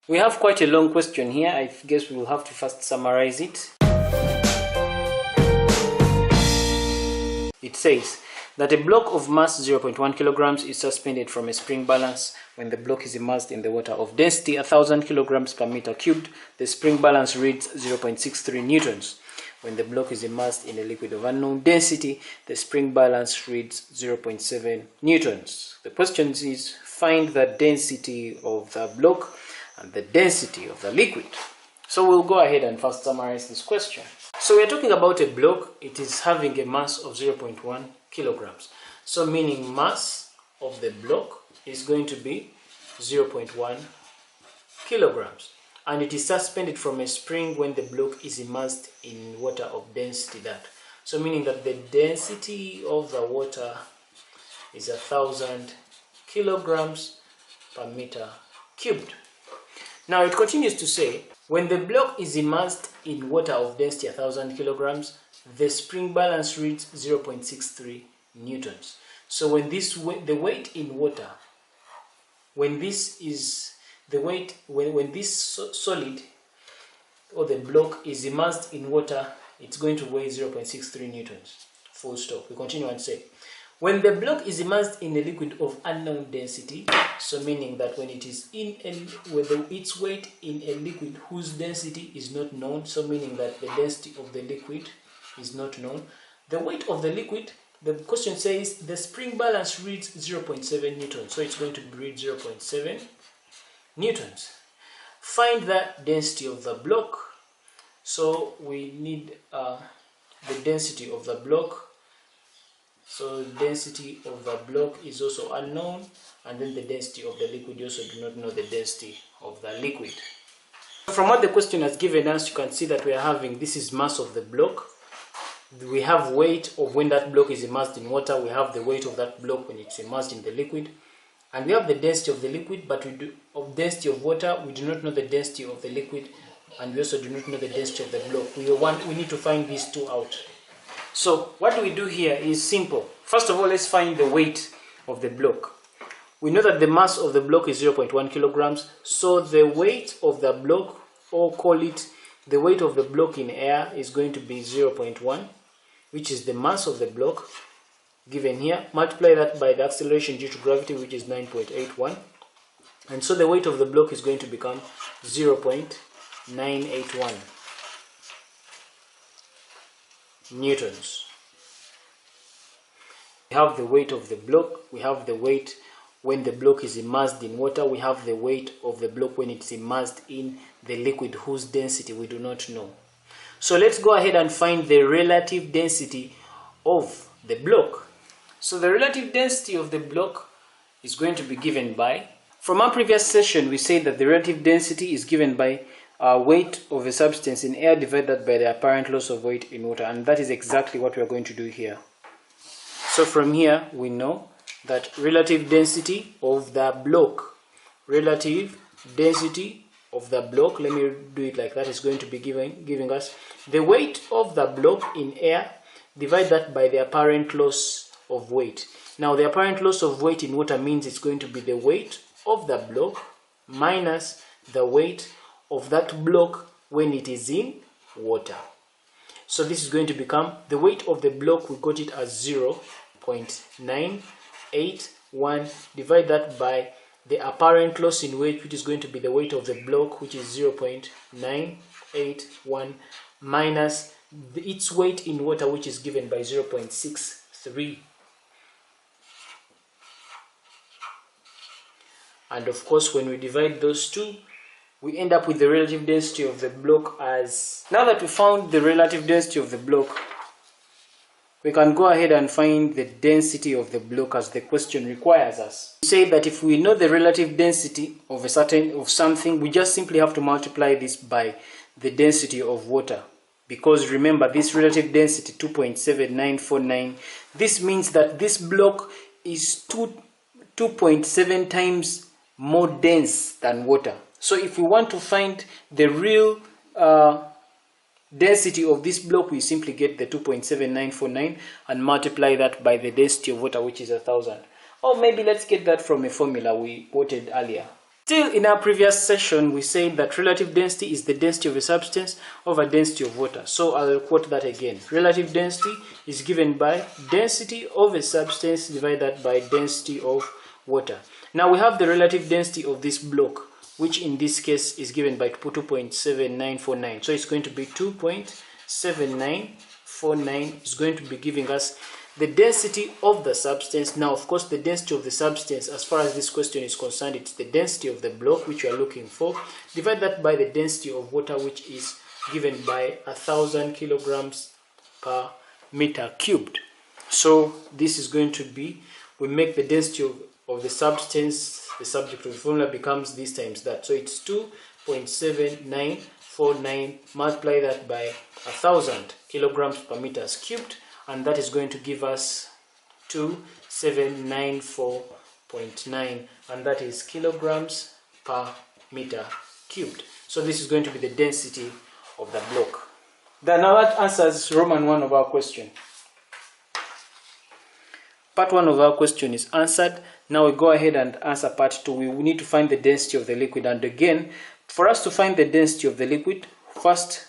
We have quite a long question here. I guess we will have to first summarize it. It says that a block of mass 0.1 kilograms is suspended from a spring balance when the block is immersed in the water of density 1000 kilograms per meter cubed. The spring balance reads 0.63 newtons. When the block is immersed in a liquid of unknown density, the spring balance reads 0.7 newtons. The question is, find the density of the block and the density of the liquid. So we'll go ahead and first summarize this question. So we're talking about a block. It is having a mass of 0.1 kilograms. So meaning mass of the block is going to be 0.1 kilograms. And it is suspended from a spring when the block is immersed in water of density that. So meaning that the density of the water is 1000 kilograms per meter cubed. Now it continues to say, when the block is immersed in water of density 1000 kilograms, the spring balance reads 0.63 newtons. So when the weight in water, when this is the weight, when this solid or the block is immersed in water, it's going to weigh 0.63 newtons. Full stop. We continue and say, when the block is immersed in a liquid of unknown density, so meaning that when it is its weight in a liquid whose density is not known, so meaning that the density of the liquid is not known, the weight of the liquid, the question says the spring balance reads 0.7 newtons. So it's going to read 0.7 newtons. Find the density of the block. So we need the density of the block. So the density of the block is also unknown, and then the density of the liquid, you also do not know the density of the liquid. From what the question has given us, you can see that we are having, this is mass of the block. We have weight of when that block is immersed in water. We have the weight of that block when it's immersed in the liquid. And we have the density of the liquid, but of density of water, we do not know the density of the liquid, and we also do not know the density of the block. We need to find these two out. So what we do here is simple. First of all, let's find the weight of the block. We know that the mass of the block is 0.1 kilograms. So the weight of the block, or call it the weight of the block in air, is going to be 0.1, which is the mass of the block given here. Multiply that by the acceleration due to gravity, which is 9.81. And so the weight of the block is going to become 0.981 newtons. We have the weight of the block, we have the weight when the block is immersed in water, we have the weight of the block when it's immersed in the liquid whose density we do not know. So let's go ahead and find the relative density of the block. So the relative density of the block is going to be given by, from our previous session we said that the relative density is given by weight of a substance in air divided by the apparent loss of weight in water, and that is exactly what we are going to do here. So from here we know that relative density of the block, relative density of the block, let me do it like that, is going to be giving us the weight of the block in air, divide that by the apparent loss of weight. Now the apparent loss of weight in water means it's going to be the weight of the block minus the weight of that block when it is in water. So this is going to become the weight of the block. We got it as 0.981. Divide that by the apparent loss in weight, which is going to be the weight of the block, which is 0.981 minus its weight in water, which is given by 0.63. And of course, when we divide those two, we end up with the relative density of the block as... Now that we found the relative density of the block, we can go ahead and find the density of the block as the question requires us. We say that if we know the relative density of something, we just simply have to multiply this by the density of water. Because remember, this relative density 2.7949, this means that this block is 2.7 times more dense than water. So if we want to find the real density of this block, we simply get the 2.7949 and multiply that by the density of water, which is 1000. Or maybe let's get that from a formula we quoted earlier. Still, in our previous session, we said that relative density is the density of a substance over density of water. So I'll quote that again. Relative density is given by density of a substance divided by density of water. Now we have the relative density of this block, which in this case is given by 2.7949. So it's going to be 2.7949 is going to be giving us the density of the substance. Now, of course, the density of the substance, as far as this question is concerned, it's the density of the block which you are looking for. Divide that by the density of water, which is given by 1,000 kilograms per meter cubed. So this is going to be, we make the density of the substance, the subject of the formula becomes this times that. So it's 2.7949, multiply that by 1,000 kilograms per meters cubed, and that is going to give us 2794.9, and that is kilograms per meter cubed. So this is going to be the density of the block. Now that answers Roman 1 of our question. Part 1 of our question is answered. Now we go ahead and answer part 2. We need to find the density of the liquid, and again, for us to find the density of the liquid, first,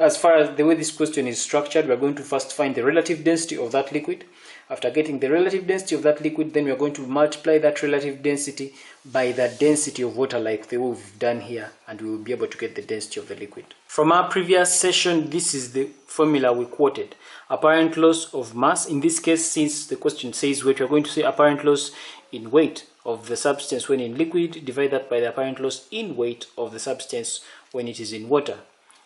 as far as the way this question is structured, we are going to first find the relative density of that liquid. After getting the relative density of that liquid, then we are going to multiply that relative density by the density of water, like the way we've done here, and we will be able to get the density of the liquid. From our previous session, this is the formula we quoted. Apparent loss of mass. In this case, since the question says weight, we are going to say apparent loss in weight of the substance when in liquid, divide that by the apparent loss in weight of the substance when it is in water.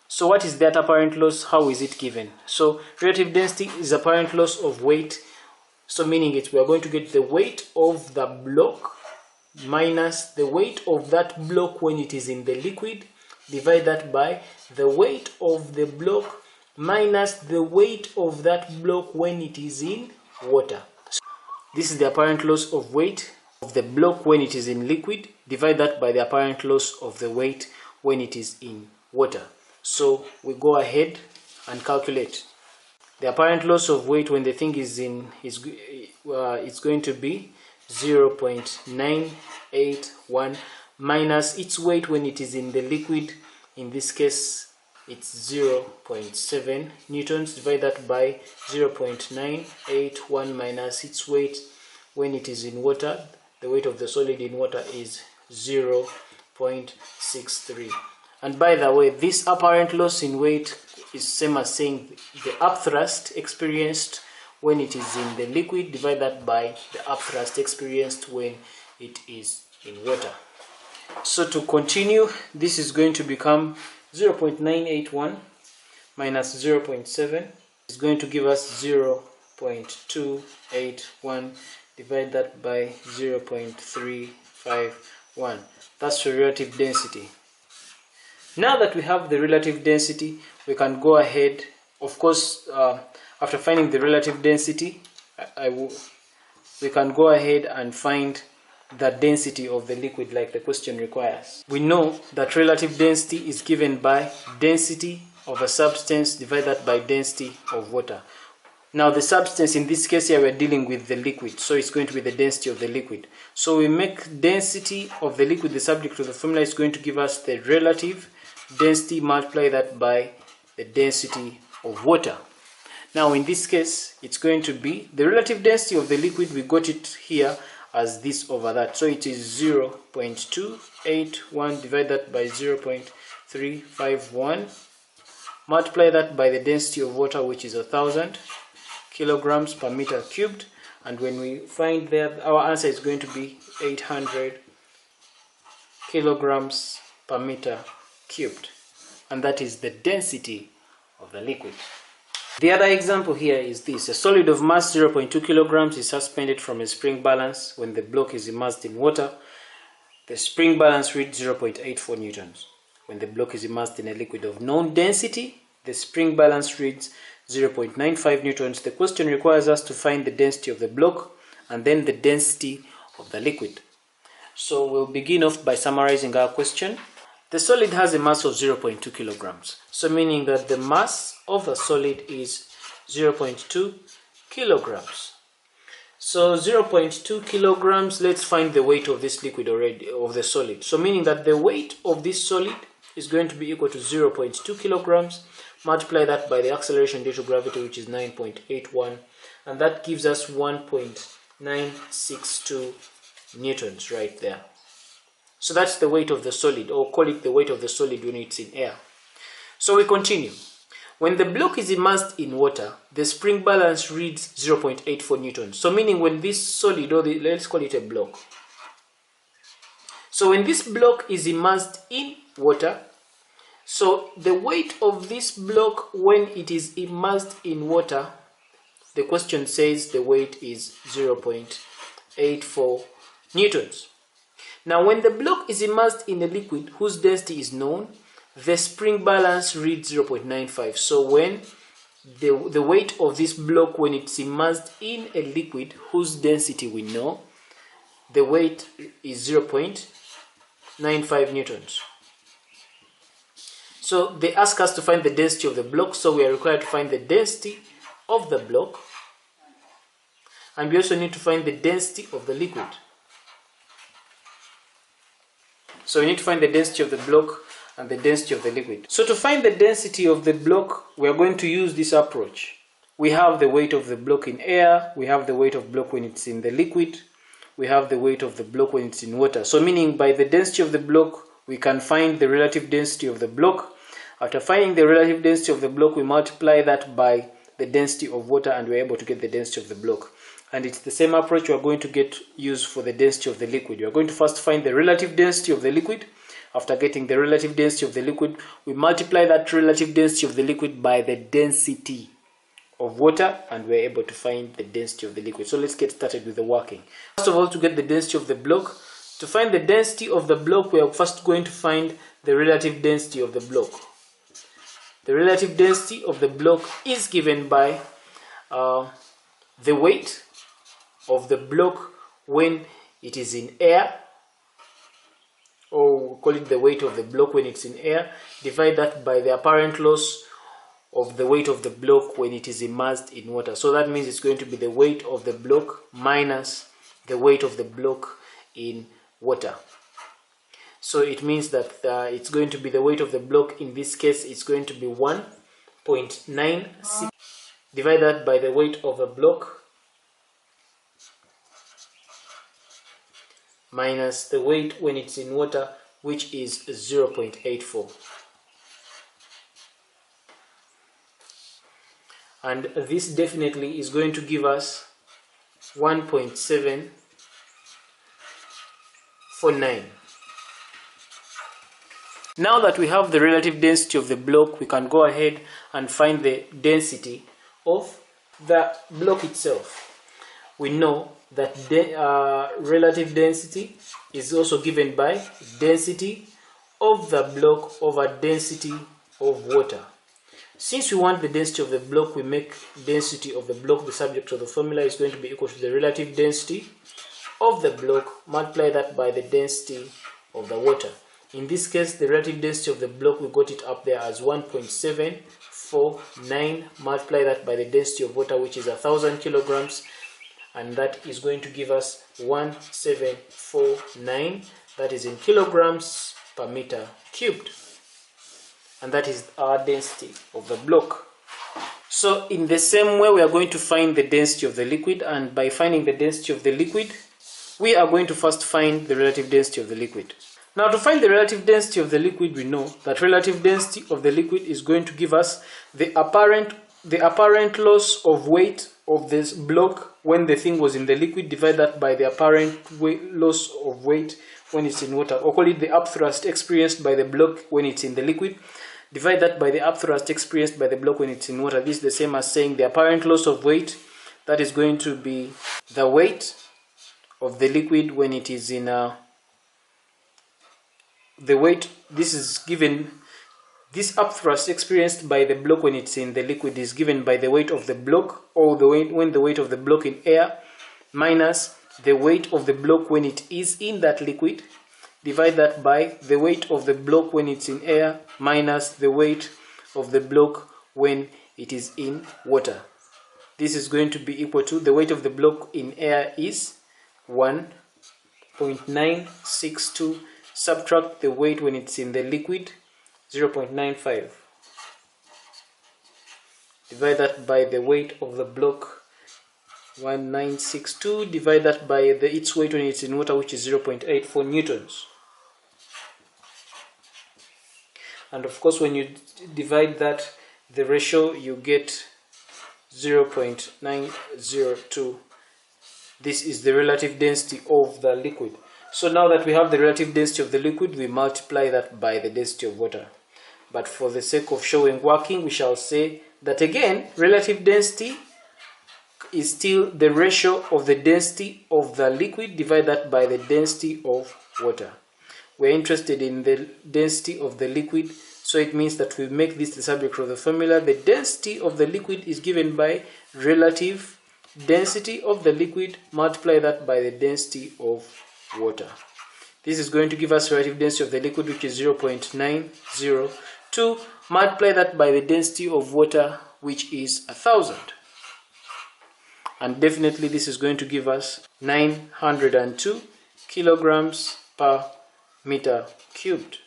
So what is that apparent loss? How is it given? So relative density is apparent loss of weight. So meaning it, we are going to get the weight of the block minus the weight of that block when it is in the liquid, divide that by the weight of the block minus the weight of that block when it is in water. So this is the apparent loss of weight of the block when it is in liquid, divide that by the apparent loss of the weight when it is in water. So we go ahead and calculate. The apparent loss of weight when the thing is in it's going to be 0.981 minus its weight when it is in the liquid. In this case, it's 0.7 newtons. Divide that by 0.981 minus its weight when it is in water. The weight of the solid in water is 0.63. And by the way, this apparent loss in weight is same as saying the upthrust experienced when it is in the liquid, divide that by the upthrust experienced when it is in water. So to continue, this is going to become 0.981 minus 0.7 is going to give us 0.281, divide that by 0.351. That's the relative density. Now that we have the relative density, we can go ahead, of course, after finding the relative density, we can go ahead and find the density of the liquid like the question requires. We know that relative density is given by density of a substance divided by density of water. Now the substance, in this case here, we're dealing with the liquid, so it's going to be the density of the liquid. So we make density of the liquid the subject of the formula. Is going to give us the relative density, multiply that by the density of water. Now in this case, it's going to be the relative density of the liquid. We got it here as this over that, so it is 0.281, divide that by 0.351, multiply that by the density of water, which is 1,000 kilograms per meter cubed, and when we find that, our answer is going to be 800 kilograms per meter cubed, and that is the density of the liquid. The other example here is this. A solid of mass 0.2 kilograms is suspended from a spring balance when the block is immersed in water. The spring balance reads 0.84 newtons. When the block is immersed in a liquid of known density, the spring balance reads 0.95 newtons. The question requires us to find the density of the block and then the density of the liquid. So we'll begin off by summarizing our question. The solid has a mass of 0.2 kilograms. So meaning that the mass of the solid is 0.2 kilograms. So 0.2 kilograms, let's find the weight of this liquid already, of the solid. So meaning that the weight of this solid is going to be equal to 0.2 kilograms. Multiply that by the acceleration due to gravity, which is 9.81. And that gives us 1.962 newtons right there. So that's the weight of the solid, or call it the weight of the solid when it's in air. So we continue. When the block is immersed in water, the spring balance reads 0.84 newtons. So meaning when this solid, or let's call it a block. So when this block is immersed in water, so the weight of this block when it is immersed in water, the question says the weight is 0.84 newtons. Now when the block is immersed in a liquid whose density is known, the spring balance reads 0.95. So when the weight of this block when it's immersed in a liquid whose density we know, the weight is 0.95 newtons. So they ask us to find the density of the block, so we are required to find the density of the block, and we also need to find the density of the liquid. So we need to find the density of the block and the density of the liquid. So to find the density of the block, we are going to use this approach. We have the weight of the block in air, we have the weight of the block when it's in the liquid, we have the weight of the block when it's in water. So meaning by the density of the block, we can find the relative density of the block. After finding the relative density of the block, we multiply that by the density of water and we're able to get the density of the block. And it's the same approach we are going to use for the density of the liquid. We are going to first find the relative density of the liquid. After getting the relative density of the liquid, we multiply that relative density of the liquid by the density of water, and we're able to find the density of the liquid. So let's get started with the working. First of all, to get the density of the block, to find the density of the block, we are first going to find the relative density of the block. The relative density of the block is given by the weight of the block when it is in air, or we'll call it the weight of the block when it's in air, divide that by the apparent loss of the weight of the block when it is immersed in water. So that means it's going to be the weight of the block minus the weight of the block in water. So it means that it's going to be the weight of the block. In this case, it's going to be 1.96. Divide that by the weight of a block minus the weight when it's in water, which is 0.84. And this definitely is going to give us 1.749. Now that we have the relative density of the block, we can go ahead and find the density of the block itself. We know that relative density is also given by density of the block over density of water. Since we want the density of the block, we make density of the block the subject of the formula is going to be equal to the relative density of the block, multiply that by the density of the water. In this case, the relative density of the block, we got it up there as 1.749, multiply that by the density of water, which is 1,000 kilograms, and that is going to give us 1749, that is in kilograms per meter cubed. And that is our density of the block. So in the same way, we are going to find the density of the liquid, and by finding the density of the liquid, we are going to first find the relative density of the liquid. Now to find the relative density of the liquid, we know that relative density of the liquid is going to give us the apparent loss of weight of this block when the thing was in the liquid, divide that by the apparent loss of weight when it's in water, or call it the upthrust experienced by the block when it's in the liquid, divide that by the upthrust experienced by the block when it's in water. This is the same as saying the apparent loss of weight, that is going to be the weight of the liquid when it is in the weight, this is given, this upthrust experienced by the block when it's in the liquid is given by the weight of the block, or the weight when the weight of the block in air, minus the weight of the block when it is in that liquid, divide that by the weight of the block when it's in air, minus the weight of the block when it is in water. this is going to be equal to, the weight of the block in air is 1.962, subtract the weight when it's in the liquid, 0.95. Divide that by the weight of the block, 1962, divide that by its weight when it's in water, which is 0.84 newtons. And of course, when you divide that, the ratio, you get 0.902. This is the relative density of the liquid. So now that we have the relative density of the liquid, we multiply that by the density of water. But for the sake of showing working, we shall say that again, relative density is still the ratio of the density of the liquid, divide that by the density of water. We're interested in the density of the liquid, so it means that we make this the subject of the formula. The density of the liquid is given by relative density of the liquid, multiply that by the density of water. This is going to give us relative density of the liquid, which is 0.902, multiply that by the density of water, which is 1000. And definitely this is going to give us 902 kilograms per meter cubed.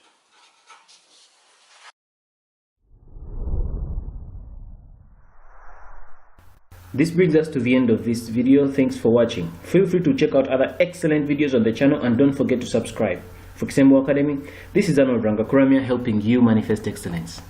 This brings us to the end of this video. Thanks for watching. Feel free to check out other excellent videos on the channel and don't forget to subscribe. For Kisembo Academy, this is Arnold Rangakuramia helping you manifest excellence.